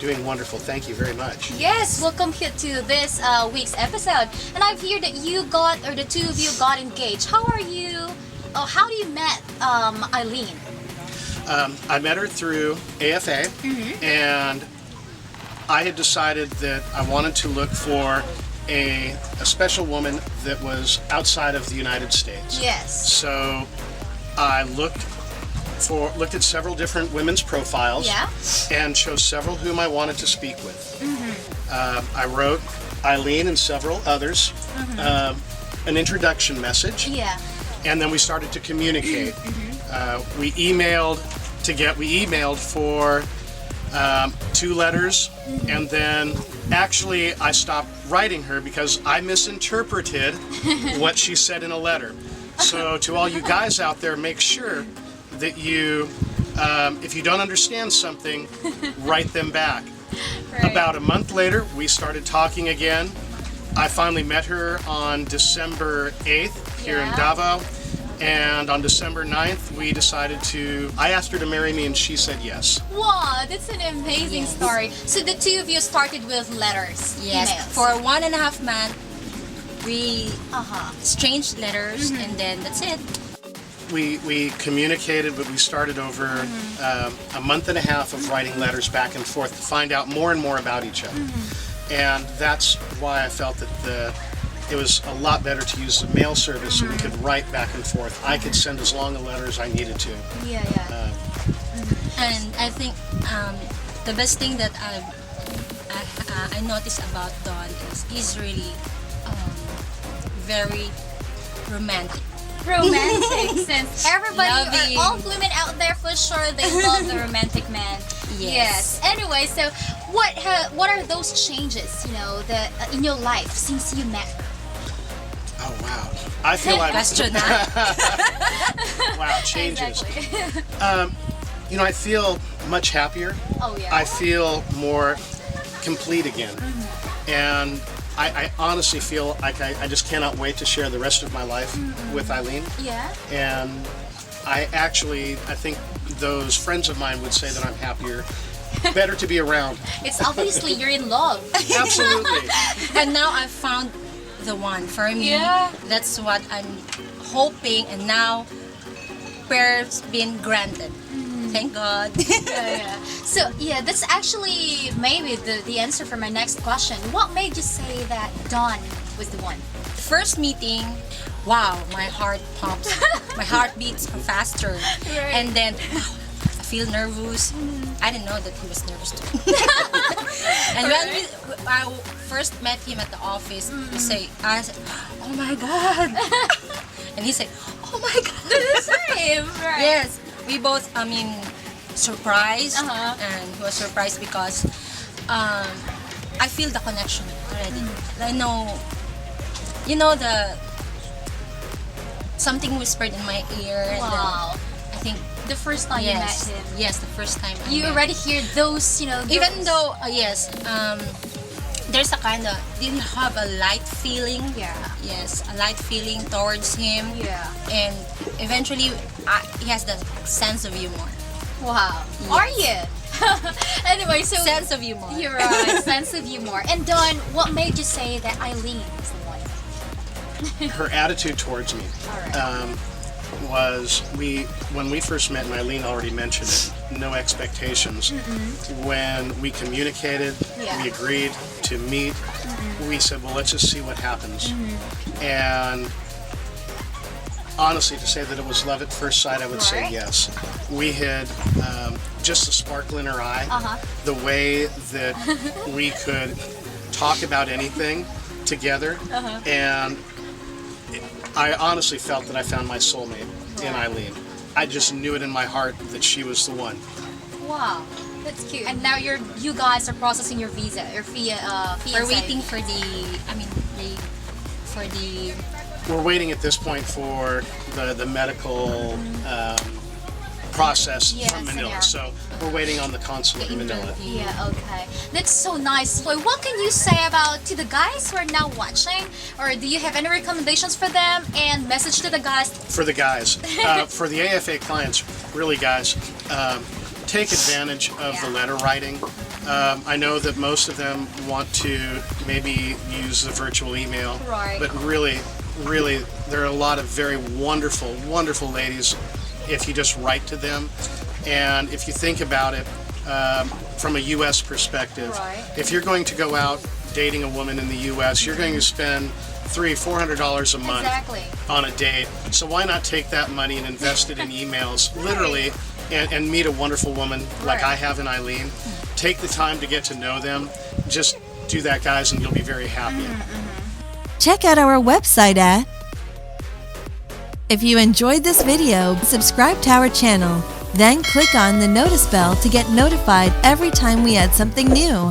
Doing wonderful. Thank you very much. Yes, welcome here to this week's episode. And I've heard that you got, or the two of you got engaged. How are you? Oh, how do you met Eileen? I met her through AFA, and I had decided that I wanted to look for a special woman that was outside of the United States. Yes. So I looked at several different women's profiles, and chose several whom I wanted to speak with. I wrote Eileen and several others an introduction message, and then we started to communicate. We emailed for 2 letters, and then actually I stopped writing her because I misinterpreted what she said in a letter. So to all you guys out there, make sure that you, if you don't understand something, write them back. Right. About a month later, we started talking again. I finally met her on December 8th here in Davao, and on December 9th, I asked her to marry me, and she said yes. Wow, that's an amazing story. So the two of you started with letters, Yes, emails. for 1.5 months, we exchanged letters, and then that's it. We communicated, but we started over a month and a half of writing letters back and forth to find out more and more about each other. And that's why I felt that it was a lot better to use the mail service so we could write back and forth. I could send as long a letter as I needed to. And I think the best thing that I noticed about Dawn is he's really very romantic. Romantic, since everybody, Loving. or all women out there for sure, they love the romantic man. Yes. Anyway, so what are those changes, in your life since you met her? Oh wow! I feel like Question, wow, changes. Exactly. I feel much happier. Oh yeah. I feel more complete again, and I honestly feel like I just cannot wait to share the rest of my life with Eileen. Yeah. And I think those friends of mine would say that I'm happier, better to be around. It's obviously you're in love. Absolutely. And now I found the one for me. Yeah. That's what I'm hoping, and now prayers been granted. Thank God. So that's actually maybe the answer for my next question. What made you say that Dawn was the one? First meeting, wow, my heart pumps. My heart beats faster. Right. And then I feel nervous. I didn't know that he was nervous too. And when I first met him at the office, I said, oh my God. And he said, oh my God. The same, right? Yes, we both, surprised. And he was surprised because I feel the connection already. I know, something whispered in my ear. Wow. And I think The first time you met him. Yes, the first time I You met already hear those, Even though, there's a kind of, did you have a light feeling? Yeah. Yes, a light feeling towards him. Yeah. And eventually, he has the sense of humor. Wow. Yes. Are you? Anyway, so Sense of humor. you're right. Sense of humor. And Dawn, what made you say that Eileen is the one? Her attitude towards me was when we first met, and Eileen already mentioned it, no expectations. When we communicated, we agreed to meet. We said, well, let's just see what happens. And honestly, to say that it was love at first sight, I would say yes. We had just a sparkle in her eye, the way that we could talk about anything together, and I honestly felt that I found my soulmate in Eileen. I just knew it in my heart that she was the one. Wow, that's cute. And now you guys are processing your visa, your fiancé. We're waiting for We're waiting at this point for the medical process from Manila. So we're waiting on the consulate in Manila. Yeah, okay. That's so nice. So what can you say to the guys who are now watching? Or do you have any recommendations for them? And message to the guys? For the guys, for the AFA clients, really guys, take advantage of the letter writing. I know that most of them want to maybe use the virtual email, Right. but really, there are a lot of very wonderful, wonderful ladies if you just write to them. And if you think about it from a U.S. perspective, Right. if you're going to go out dating a woman in the U.S., you're going to spend $300-400 a month Exactly. on a date. So why not take that money and invest it in emails, literally, and meet a wonderful woman like Right. I have in Eileen. Take the time to get to know them. Just do that, guys, and you'll be very happy. Check out our website at. If you enjoyed this video, subscribe to our channel. Then click on the notice bell to get notified every time we add something new.